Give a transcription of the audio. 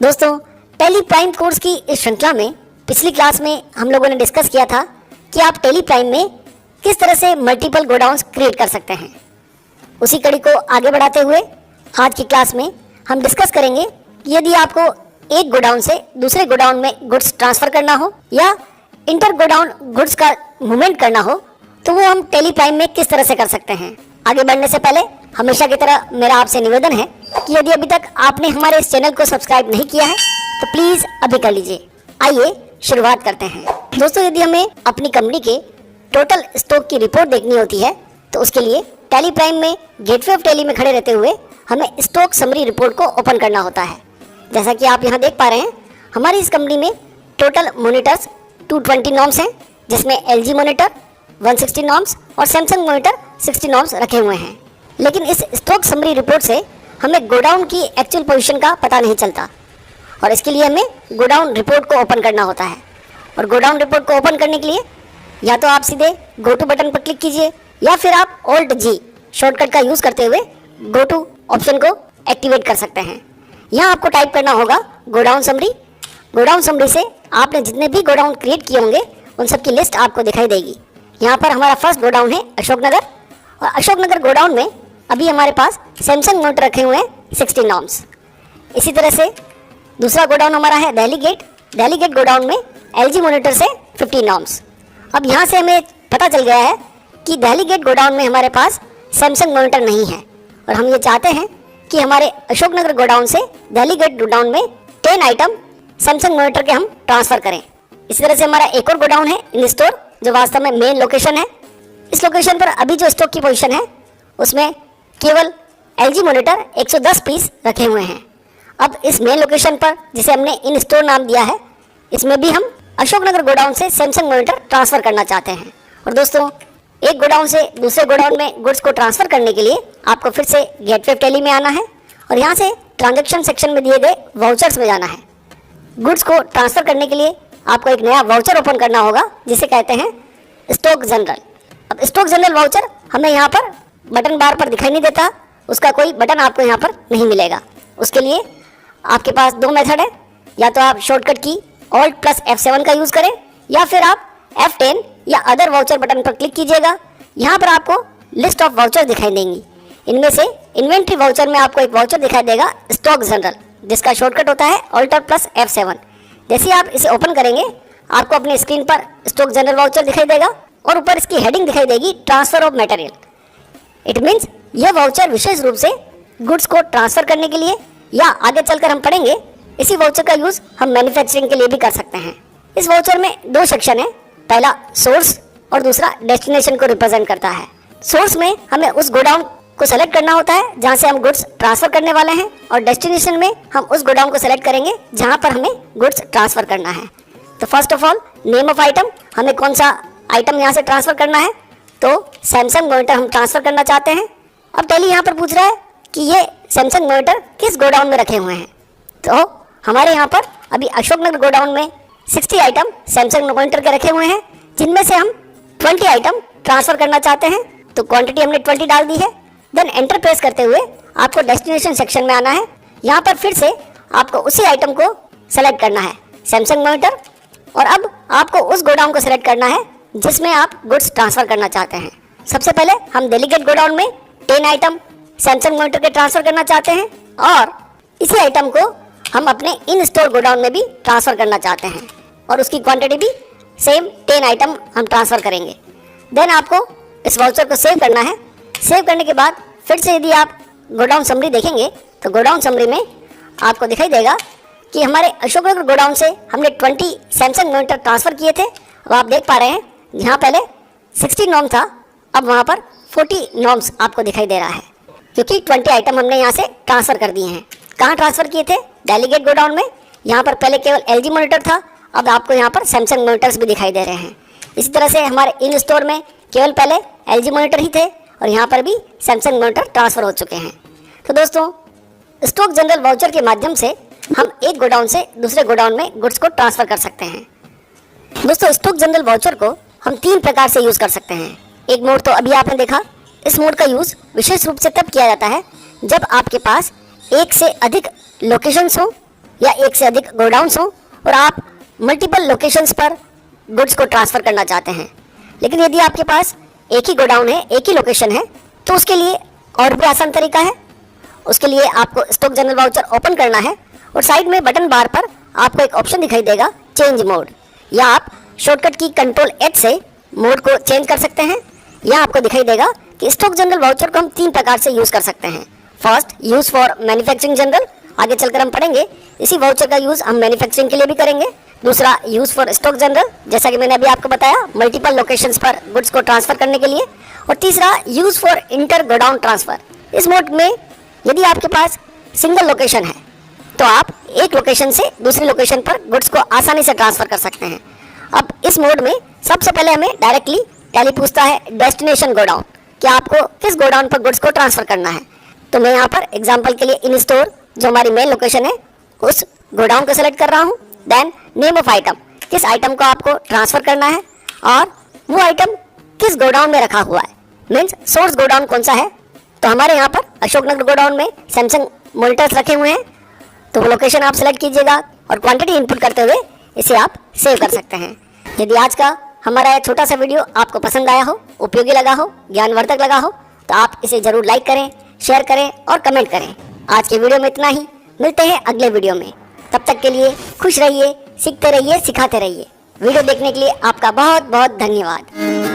दोस्तों, Tally Prime course की इस श्रृंखला में पिछली क्लास में हम लोगों ने डिस्कस किया था कि आप टेली प्राइम में किस तरह से मल्टीपल गोडाउन्स क्रिएट कर सकते हैं। उसी कड़ी को आगे बढ़ाते हुए आज की क्लास में हम डिस्कस करेंगे कि यदि आपको एक गोडाउन से दूसरे गोडाउन में गुड्स ट्रांसफर करना हो या इंटर गोडाउन गुड्स का मूवमेंट करना हो तो वो हम टेली प्राइम में किस तरह से कर सकते हैं। आगे बढ़ने से पहले हमेशा की तरह मेरा आपसे निवेदन है कि यदि अभी तक आपने हमारे इस चैनल को सब्सक्राइब नहीं किया है तो प्लीज अभी कर लीजिए। आइए शुरुआत करते हैं। दोस्तों, यदि हमें अपनी कंपनी के टोटल स्टॉक की रिपोर्ट देखनी होती है तो उसके लिए टेली प्राइम में गेटवे ऑफ टेली में खड़े रहते हुए हमें स्टॉक समरी रिपोर्ट को ओपन करना होता है। जैसा कि आप यहाँ देख पा रहे हैं, हमारी इस कंपनी में टोटल मॉनिटर्स 220 नॉर्म्स हैं, जिसमें LG मॉनिटर 160 नॉर्म्स और सैमसंग मॉनिटर 60 नॉर्म्स रखे हुए हैं। लेकिन इस स्टॉक समरी रिपोर्ट से हमें गोडाउन की एक्चुअल पोजीशन का पता नहीं चलता और इसके लिए हमें गोडाउन रिपोर्ट को ओपन करना होता है। और गोडाउन रिपोर्ट को ओपन करने के लिए या तो आप सीधे गो टू बटन पर क्लिक कीजिए या फिर आप Alt+G शॉर्टकट का यूज़ करते हुए गो टू ऑप्शन को एक्टिवेट कर सकते हैं। यहाँ आपको टाइप करना होगा गोडाउन समरी। गोडाउन समरी से आपने जितने भी गोडाउन क्रिएट किए होंगे उन सब की लिस्ट आपको दिखाई देगी। यहाँ पर हमारा फर्स्ट गोडाउन है अशोकनगर और अशोकनगर गोडाउन में अभी हमारे पास सैमसंग मॉनिटर रखे हुए हैं 60 नॉर्म्स। इसी तरह से दूसरा गोडाउन हमारा है Delhi gate. Delhi gate godown में LG मॉनिटर से 50 नॉर्म्स। अब यहाँ से हमें पता चल गया है कि दिल्ली गेट गोडाउन में हमारे पास सैमसंग मॉनिटर नहीं है और हम ये चाहते हैं कि हमारे अशोकनगर गोडाउन से दिल्ली गेट गोडाउन में 10 आइटम सैमसंग मॉनिटर के हम ट्रांसफ़र करें। इसी तरह से हमारा एक और गोडाउन है इन स्टोर, जो वास्तव में मेन लोकेशन है। इस लोकेशन पर अभी जो स्टॉक की पोजीशन है उसमें केवल LG मॉनिटर 110 पीस रखे हुए हैं। अब इस मेन लोकेशन पर जिसे हमने इन स्टोर नाम दिया है, इसमें भी हम अशोकनगर गोडाउन से सैमसंग मॉनिटर ट्रांसफ़र करना चाहते हैं। और दोस्तों, एक गोडाउन से दूसरे गोडाउन में गुड्स को ट्रांसफ़र करने के लिए आपको फिर से गेटवे ऑफ टेली में आना है और यहाँ से ट्रांजैक्शन सेक्शन में दिए गए वाउचर्स में जाना है। गुड्स को ट्रांसफ़र करने के लिए आपको एक नया वाउचर ओपन करना होगा जिसे कहते हैं स्टॉक जनरल। अब स्टॉक जनरल वाउचर हमें यहाँ पर बटन बार पर दिखाई नहीं देता, उसका कोई बटन आपको यहाँ पर नहीं मिलेगा। उसके लिए आपके पास दो मेथड है, या तो आप शॉर्टकट की Alt+F7 का यूज़ करें या फिर आप F10 या अदर वाउचर बटन पर क्लिक कीजिएगा। यहाँ पर आपको लिस्ट ऑफ वाउचर दिखाई देंगी। इनमें से इन्वेंट्री वाउचर में आपको एक वाउचर दिखाई देगा स्टॉक जनरल, जिसका शॉर्टकट होता है Alt+F7। जैसे ही आप इसे ओपन करेंगे आपको अपनी स्क्रीन पर स्टॉक जनरल वाउचर दिखाई देगा और ऊपर इसकी हेडिंग दिखाई देगी transfer of material. It means यह वाउचर विशेष रूप से गुड्स को ट्रांसफ़र करने के लिए या आगे चलकर हम पढ़ेंगे इसी वाउचर का यूज़ हम मैन्युफैक्चरिंग के लिए भी कर सकते हैं। इस वाउचर में दो सेक्शन है, पहला सोर्स और दूसरा डेस्टिनेशन को रिप्रेजेंट करता है। सोर्स में हमें उस गोडाउन को सेलेक्ट करना होता है जहाँ से हम गुड्स ट्रांसफ़र करने वाले हैं और डेस्टिनेशन में हम उस गोडाउन को सेलेक्ट करेंगे जहाँ पर हमें गुड्स ट्रांसफ़र करना है। तो first of all name of item, हमें कौन सा आइटम यहाँ से ट्रांसफ़र करना है, तो सैमसंग मॉनिटर हम ट्रांसफ़र करना चाहते हैं। अब टेली यहाँ पर पूछ रहा है कि ये सैमसंग मॉनिटर किस गोडाउन में रखे हुए हैं। तो हमारे यहाँ पर अभी अशोकनगर गोडाउन में 60 आइटम सैमसंग मॉनिटर के रखे हुए हैं, जिनमें से हम 20 आइटम ट्रांसफ़र करना चाहते हैं। तो क्वांटिटी हमने 20 डाल दी है। देन एंटर प्रेस करते हुए आपको डेस्टिनेशन सेक्शन में आना है। यहाँ पर फिर से आपको उसी आइटम को सेलेक्ट करना है, सैमसंग मॉनिटर, और अब आपको उस गोडाउन को सेलेक्ट करना है जिसमें आप गुड्स ट्रांसफ़र करना चाहते हैं। सबसे पहले हम दिल्ली गेट गोडाउन में 10 आइटम सैमसंग मॉनिटर के ट्रांसफ़र करना चाहते हैं और इसी आइटम को हम अपने इन स्टोर गोडाउन में भी ट्रांसफ़र करना चाहते हैं और उसकी क्वांटिटी भी सेम 10 आइटम हम ट्रांसफ़र करेंगे। देन आपको इस वाउचर को सेव करना है। सेव करने के बाद फिर से यदि आप गोडाउन समरी देखेंगे तो गोडाउन समरी में आपको दिखाई देगा कि हमारे अशोकनगर गोडाउन से हमने 20 सैमसंग मॉनिटर ट्रांसफ़र किए थे। अब आप देख पा रहे हैं यहाँ पहले 60 नॉर्म था, अब वहाँ पर 40 नॉर्म्स आपको दिखाई दे रहा है क्योंकि 20 आइटम हमने यहाँ से ट्रांसफ़र कर दिए हैं। कहाँ ट्रांसफ़र किए थे? दिल्ली गेट गोडाउन में। यहाँ पर पहले केवल LG मॉनिटर था, अब आपको यहाँ पर सैमसंग मॉनिटर्स भी दिखाई दे रहे हैं। इसी तरह से हमारे इन स्टोर में केवल पहले LG मॉनिटर ही थे और यहाँ पर भी सैमसंग मॉनिटर ट्रांसफ़र हो चुके हैं। तो दोस्तों, स्टॉक जनरल वाउचर के माध्यम से हम एक गोडाउन से दूसरे गोडाउन में गुड्स को ट्रांसफ़र कर सकते हैं। दोस्तों, स्टॉक जनरल वाउचर को हम 3 प्रकार से यूज़ कर सकते हैं। एक मोड तो अभी आपने देखा, इस मोड का यूज़ विशेष रूप से तब किया जाता है जब आपके पास एक से अधिक लोकेशंस हो या एक से अधिक गोडाउन्स हो और आप मल्टीपल लोकेशंस पर गुड्स को ट्रांसफ़र करना चाहते हैं। लेकिन यदि आपके पास एक ही गोडाउन है, एक ही लोकेशन है, तो उसके लिए और भी आसान तरीका है। उसके लिए आपको स्टॉक जनरल वाउचर ओपन करना है और साइड में बटन बार पर आपको एक ऑप्शन दिखाई देगा चेंज मोड, या आप शॉर्टकट की कंट्रोल H से मोड को चेंज कर सकते हैं। या आपको दिखाई देगा कि स्टॉक जनरल वाउचर को हम 3 प्रकार से यूज़ कर सकते हैं। First, use for manufacturing general, आगे चलकर हम पढ़ेंगे इसी वाउचर का यूज़ हम मैन्युफैक्चरिंग के लिए भी करेंगे। दूसरा, यूज़ फॉर स्टॉक जनरल, जैसा कि मैंने अभी आपको बताया मल्टीपल लोकेशंस पर गुड्स को ट्रांसफ़र करने के लिए। और तीसरा, use for inter godown transfer. इस मोड में यदि आपके पास सिंगल लोकेशन है तो आप एक लोकेशन से दूसरी लोकेशन पर गुड्स को आसानी से ट्रांसफ़र कर सकते हैं। अब इस मोड में सबसे पहले हमें डायरेक्टली टैली पूछता है डेस्टिनेशन गोडाउन, कि आपको किस गोडाउन पर गुड्स को ट्रांसफ़र करना है। तो मैं यहाँ पर एग्जांपल के लिए इन स्टोर, जो हमारी मेन लोकेशन है, उस गोडाउन को सेलेक्ट कर रहा हूँ। देन नेम ऑफ आइटम, किस आइटम को आपको ट्रांसफ़र करना है और वो आइटम किस गोडाउन में रखा हुआ है, मीन्स सोर्स गोडाउन कौन सा है। तो हमारे यहाँ पर अशोकनगर गोडाउन में सैमसंग मॉनिटर्स रखे हुए हैं, तो वो लोकेशन आप सेलेक्ट कीजिएगा और क्वांटिटी इनपुट करते हुए इसे आप सेव कर सकते हैं। यदि आज का हमारा यह छोटा सा वीडियो आपको पसंद आया हो, उपयोगी लगा हो, ज्ञानवर्धक लगा हो, तो आप इसे ज़रूर लाइक करें, शेयर करें और कमेंट करें। आज के वीडियो में इतना ही, मिलते हैं अगले वीडियो में। तब तक के लिए खुश रहिए, सीखते रहिए, सिखाते रहिए। वीडियो देखने के लिए आपका बहुत बहुत धन्यवाद।